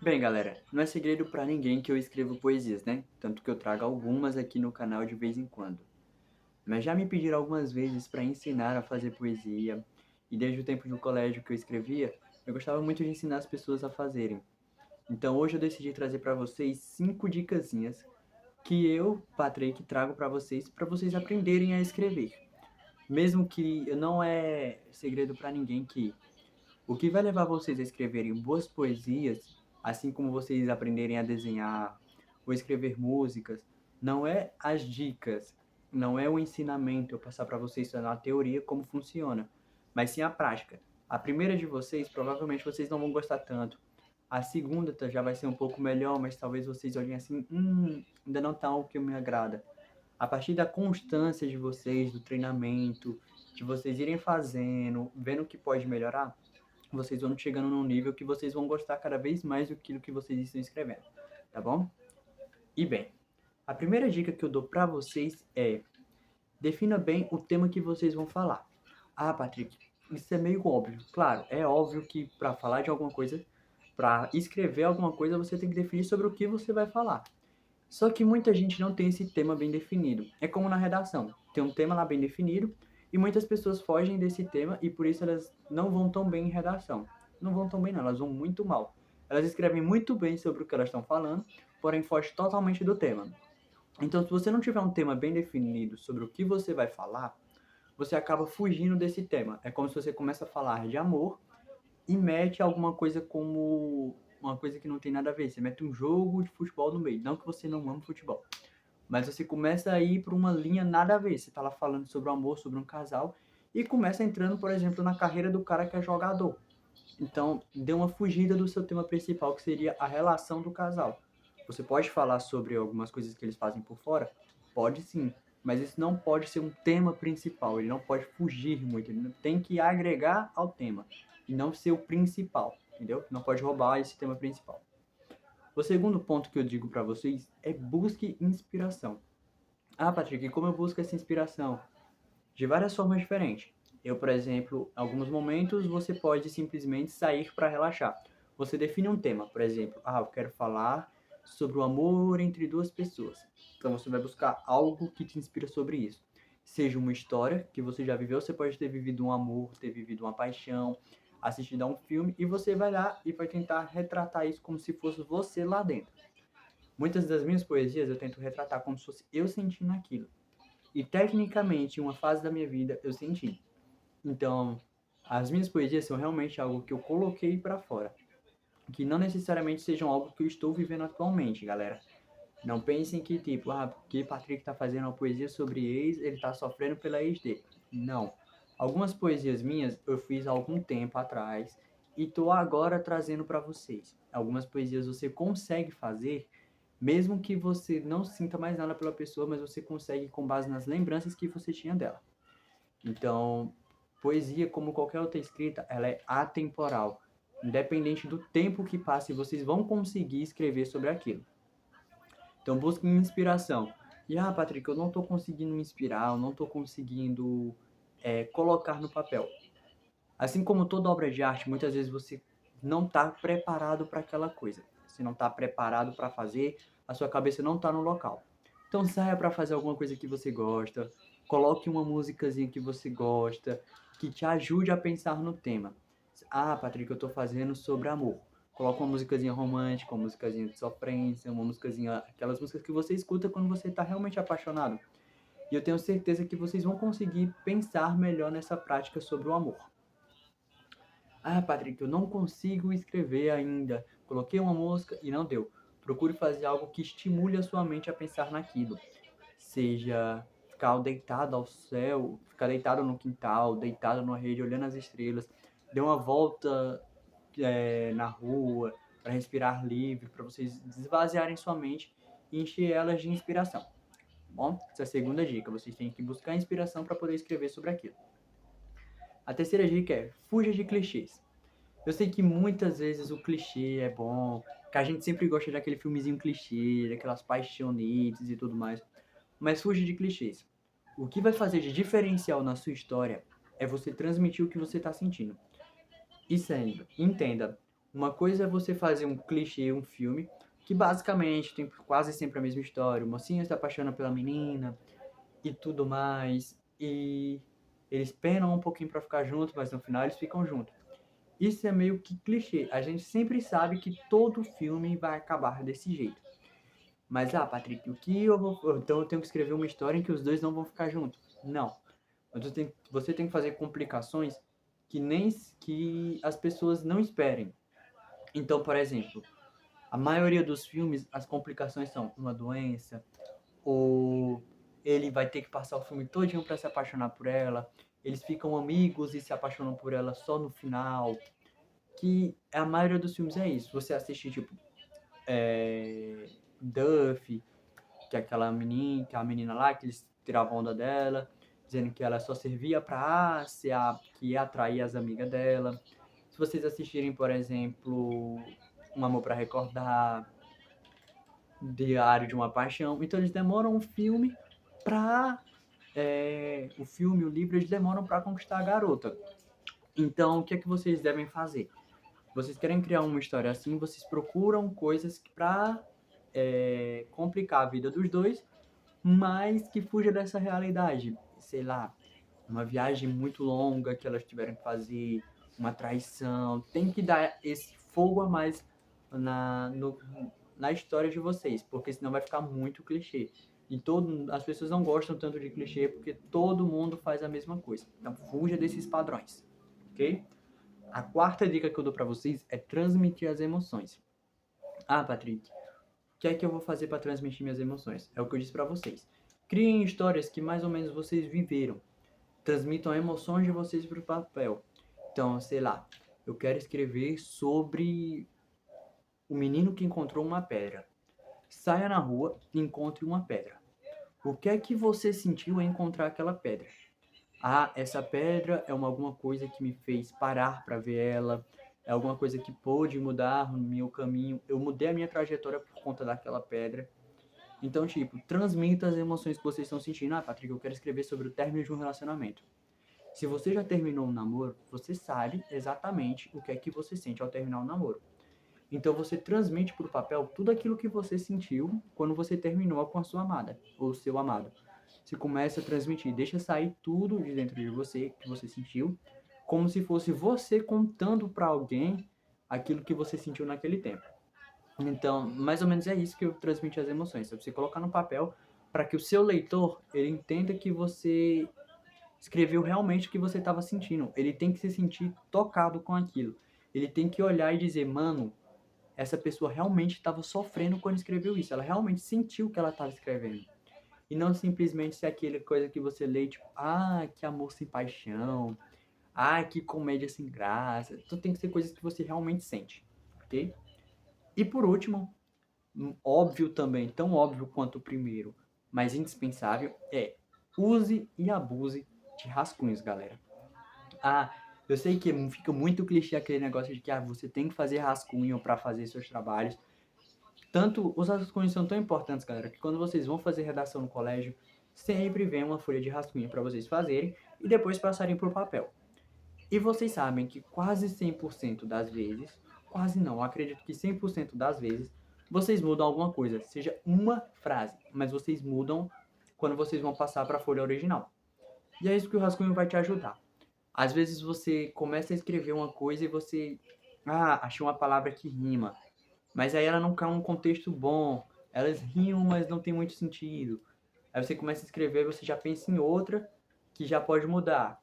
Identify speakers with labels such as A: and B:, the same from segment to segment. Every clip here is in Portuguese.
A: Bem, galera, não é segredo pra ninguém que eu escrevo poesias, né? Tanto que eu trago algumas aqui no canal de vez em quando. Mas já me pediram algumas vezes para ensinar a fazer poesia, e desde o tempo do colégio que eu escrevia, eu gostava muito de ensinar as pessoas a fazerem. Então hoje eu decidi trazer para vocês 5 dicasinhas que eu, Patrick, trago para vocês aprenderem a escrever. Mesmo que não é segredo para ninguém que o que vai levar vocês a escreverem boas poesias, assim como vocês aprenderem a desenhar ou escrever músicas, não é as dicas, não é o ensinamento, eu passar para vocês na teoria como funciona, mas sim a prática. A primeira de vocês, provavelmente vocês não vão gostar tanto. A segunda já vai ser um pouco melhor, mas talvez vocês olhem assim, ainda não tá o que me agrada. A partir da constância de vocês, do treinamento, de vocês irem fazendo, vendo o que pode melhorar, vocês vão chegando num nível que vocês vão gostar cada vez mais do que vocês estão escrevendo, tá bom? E bem, a primeira dica que eu dou para vocês é: defina bem o tema que vocês vão falar. Ah, Patrick, isso é meio óbvio. Claro, é óbvio que para falar de alguma coisa, para escrever alguma coisa, você tem que definir sobre o que você vai falar. Só que muita gente não tem esse tema bem definido. É como na redação, tem um tema lá bem definido e muitas pessoas fogem desse tema e por isso elas não vão tão bem em redação. Não vão tão bem não, elas vão muito mal. Elas escrevem muito bem sobre o que elas estão falando, porém fogem totalmente do tema. Então, se você não tiver um tema bem definido sobre o que você vai falar, você acaba fugindo desse tema. É como se você começa a falar de amor e mete alguma coisa como uma coisa que não tem nada a ver. Você mete um jogo de futebol no meio. Não que você não ama futebol, mas você começa a ir para uma linha nada a ver. Você tá lá falando sobre o amor, sobre um casal, e começa entrando, por exemplo, na carreira do cara que é jogador. Então, dê uma fugida do seu tema principal, que seria a relação do casal. Você pode falar sobre algumas coisas que eles fazem por fora? Pode sim, mas isso não pode ser um tema principal, ele não pode fugir muito, ele tem que agregar ao tema, e não ser o principal, entendeu? Não pode roubar esse tema principal. O segundo ponto que eu digo para vocês é: busque inspiração. Ah, Patrick, como eu busco essa inspiração? De várias formas diferentes. Eu, por exemplo, em alguns momentos você pode simplesmente sair para relaxar. Você define um tema, por exemplo, eu quero falar sobre o amor entre duas pessoas. Então você vai buscar algo que te inspira sobre isso. Seja uma história que você já viveu, você pode ter vivido um amor, ter vivido uma paixão, assistido a um filme, e você vai lá e vai tentar retratar isso como se fosse você lá dentro. Muitas das minhas poesias eu tento retratar como se fosse eu sentindo aquilo. E tecnicamente, em uma fase da minha vida, eu senti. Então, as minhas poesias são realmente algo que eu coloquei para fora, que não necessariamente sejam algo que eu estou vivendo atualmente, galera. Não pensem que, tipo, porque Patrick tá fazendo uma poesia sobre ex, ele tá sofrendo pela ex dele. Não. Algumas poesias minhas eu fiz há algum tempo atrás e tô agora trazendo para vocês. Algumas poesias você consegue fazer mesmo que você não sinta mais nada pela pessoa, mas você consegue com base nas lembranças que você tinha dela. Então, poesia, como qualquer outra escrita, ela é atemporal. Independente do tempo que passe, vocês vão conseguir escrever sobre aquilo. Então, busquem inspiração. E, Patrick, eu não estou conseguindo me inspirar, eu não estou conseguindo colocar no papel. Assim como toda obra de arte, muitas vezes você não está preparado para aquela coisa. Você não está preparado para fazer, a sua cabeça não está no local. Então saia para fazer alguma coisa que você gosta, coloque uma musicazinha que você gosta, que te ajude a pensar no tema. Patrick, eu estou fazendo sobre amor. Coloca uma musicazinha romântica, uma musicazinha de sofrência, uma musicazinha, aquelas músicas que você escuta quando você está realmente apaixonado. E eu tenho certeza que vocês vão conseguir pensar melhor nessa prática sobre o amor. Patrick, eu não consigo escrever ainda. Coloquei uma música e não deu. Procure fazer algo que estimule a sua mente a pensar naquilo. Seja ficar deitado ao céu, ficar deitado no quintal, deitado numa rede, olhando as estrelas. Dê uma volta na rua, para respirar livre, para vocês esvaziarem sua mente e encher elas de inspiração. Bom, essa é a segunda dica. Vocês têm que buscar inspiração para poder escrever sobre aquilo. A terceira dica é: fuja de clichês. Eu sei que muitas vezes o clichê é bom, que a gente sempre gosta daquele filmezinho clichê, daquelas paixonetes e tudo mais, mas fuja de clichês. O que vai fazer de diferencial na sua história é você transmitir o que você está sentindo. E sendo, entenda, Uma coisa é você fazer um clichê, um filme, que basicamente tem quase sempre a mesma história. O mocinho se apaixona pela menina e tudo mais. E eles penam um pouquinho pra ficar juntos, mas no final eles ficam juntos. Isso é meio que clichê. A gente sempre sabe que todo filme vai acabar desse jeito. Mas, Patrick, o que eu vou. Então eu tenho que escrever uma história em que os dois não vão ficar juntos. Não. Você tem que fazer complicações que nem que as pessoas não esperem. Então, por exemplo, a maioria dos filmes, as complicações são uma doença, ou ele vai ter que passar o filme todinho para se apaixonar por ela, eles ficam amigos e se apaixonam por ela só no final, que a maioria dos filmes é isso. Você assiste, tipo, Duff, que é aquela menina, que é a menina lá, que eles tiravam onda dela, dizendo que ela só servia pra ser a que ia atrair as amigas dela. Se vocês assistirem, por exemplo, Um Amor para Recordar, Diário de uma Paixão, então eles demoram um filme pra... o filme, o livro, eles demoram pra conquistar a garota. Então, o que é que vocês devem fazer? Vocês querem criar uma história assim, vocês procuram coisas pra complicar a vida dos dois, mas que fuja dessa realidade. Sei lá, uma viagem muito longa que elas tiveram que fazer, uma traição. Tem que dar esse fogo a mais na, no, na história de vocês, porque senão vai ficar muito clichê. E as pessoas não gostam tanto de clichê porque todo mundo faz a mesma coisa. Então fuja desses padrões, ok? A quarta dica que eu dou pra vocês é transmitir as emoções. Patrick, o que é que eu vou fazer para transmitir minhas emoções? É o que eu disse para vocês. Criem histórias que mais ou menos vocês viveram. Transmitam emoções de vocês para o papel. Então, sei lá, eu quero escrever sobre o menino que encontrou uma pedra. Saia na rua e encontre uma pedra. O que é que você sentiu em encontrar aquela pedra? Essa pedra é alguma coisa que me fez parar para ver ela, é alguma coisa que pôde mudar no meu caminho. Eu mudei a minha trajetória por conta daquela pedra. Então, tipo, transmita as emoções que vocês estão sentindo. Patrick, eu quero escrever sobre o término de um relacionamento. Se você já terminou um namoro, você sabe exatamente o que é que você sente ao terminar um namoro. Então você transmite para o papel tudo aquilo que você sentiu quando você terminou com a sua amada, ou seu amado. Você começa a transmitir, deixa sair tudo de dentro de você que você sentiu, como se fosse você contando para alguém aquilo que você sentiu naquele tempo. Então, mais ou menos é isso que eu transmito as emoções. Você colocar no papel para que o seu leitor ele entenda que você escreveu realmente o que você estava sentindo. Ele tem que se sentir tocado com aquilo. Ele tem que olhar e dizer, mano, essa pessoa realmente estava sofrendo quando escreveu isso. Ela realmente sentiu o que ela estava escrevendo. E não simplesmente ser aquela coisa que você lê, tipo, que amor sem paixão. Que comédia sem graça. Então tem que ser coisas que você realmente sente, ok? E por último, óbvio também, tão óbvio quanto o primeiro, mas indispensável, use e abuse de rascunhos, galera. Eu sei que fica muito clichê aquele negócio de que você tem que fazer rascunho para fazer seus trabalhos. Tanto os rascunhos são tão importantes, galera, que quando vocês vão fazer redação no colégio, sempre vem uma folha de rascunho para vocês fazerem e depois passarem para o papel. E vocês sabem que quase 100% das vezes, quase não, acredito que 100% das vezes, vocês mudam alguma coisa, seja uma frase, mas vocês mudam quando vocês vão passar para a folha original. E é isso que o rascunho vai te ajudar. Às vezes você começa a escrever uma coisa e você... achei uma palavra que rima. Mas aí ela não cai um contexto bom. Elas rimam, mas não tem muito sentido. Aí você começa a escrever e você já pensa em outra que já pode mudar.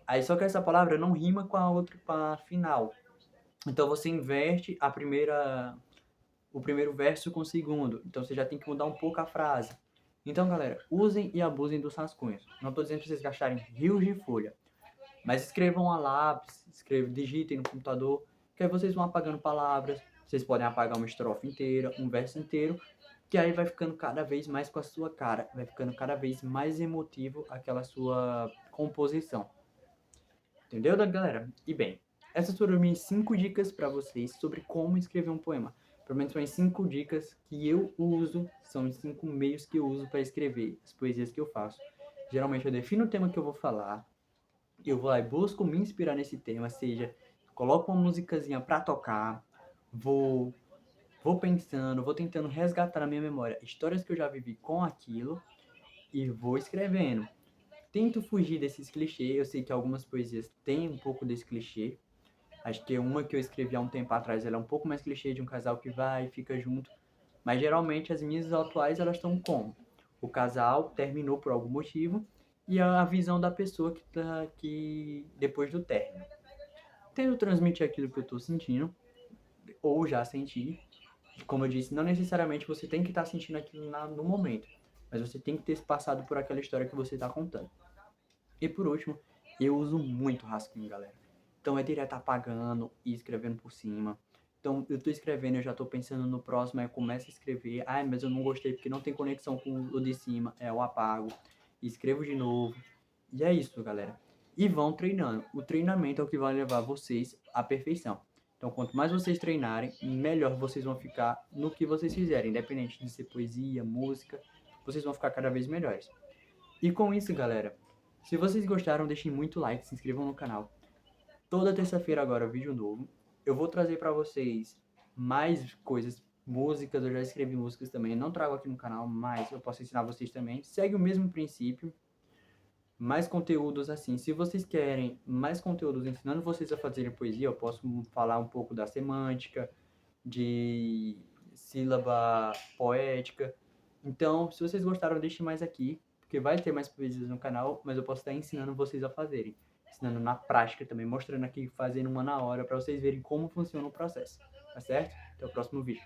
A: Aí só que essa palavra não rima com a outra, com a final. Então você inverte o primeiro verso com o segundo. Então você já tem que mudar um pouco a frase. Então, galera, usem e abusem dos rascunhos. Não estou dizendo para vocês gastarem rios de folha. Mas escrevam a lápis, digitem no computador, que aí vocês vão apagando palavras, vocês podem apagar uma estrofe inteira, um verso inteiro, que aí vai ficando cada vez mais com a sua cara, vai ficando cada vez mais emotivo aquela sua composição. Entendeu, galera? E bem, essas foram minhas 5 dicas para vocês sobre como escrever um poema. Pelo menos são as 5 dicas que eu uso, são os 5 meios que eu uso para escrever as poesias que eu faço. Geralmente eu defino o tema que eu vou falar, eu vou lá e busco me inspirar nesse tema, seja, coloco uma musicazinha pra tocar, vou, vou pensando, vou tentando resgatar na minha memória histórias que eu já vivi com aquilo e vou escrevendo. Tento fugir desses clichês, eu sei que algumas poesias têm um pouco desse clichê. Acho que uma que eu escrevi há um tempo atrás, ela é um pouco mais clichê de um casal que vai e fica junto. Mas geralmente as minhas atuais, elas estão como? O casal terminou por algum motivo e a visão da pessoa que tá aqui depois do término. Tento transmitir aquilo que eu estou sentindo, ou já senti. Como eu disse, não necessariamente você tem que estar sentindo aquilo no momento, mas você tem que ter passado por aquela história que você está contando. E por último, eu uso muito rascunho, galera. Então é direto apagando e escrevendo por cima. Então eu tô escrevendo, eu já tô pensando no próximo, aí eu começo a escrever. Ah, mas eu não gostei porque não tem conexão com o de cima. É, eu apago, escrevo de novo. E é isso, galera. E vão treinando. O treinamento é o que vai levar vocês à perfeição. Então, quanto mais vocês treinarem, melhor vocês vão ficar no que vocês fizerem, independente de ser poesia, música, vocês vão ficar cada vez melhores. E com isso, galera, se vocês gostaram, deixem muito like, se inscrevam no canal. Toda terça-feira agora, vídeo novo. Eu vou trazer para vocês mais coisas, músicas, eu já escrevi músicas também, não trago aqui no canal, mas eu posso ensinar vocês também. Segue o mesmo princípio, mais conteúdos assim. Se vocês querem mais conteúdos ensinando vocês a fazerem poesia, eu posso falar um pouco da semântica, de sílaba poética. Então, se vocês gostaram, deixem mais aqui, porque vai ter mais poesias no canal, mas eu posso estar ensinando vocês a fazerem. Ensinando na prática também, mostrando aqui, fazendo uma na hora, para vocês verem como funciona o processo. Tá certo? Até o próximo vídeo.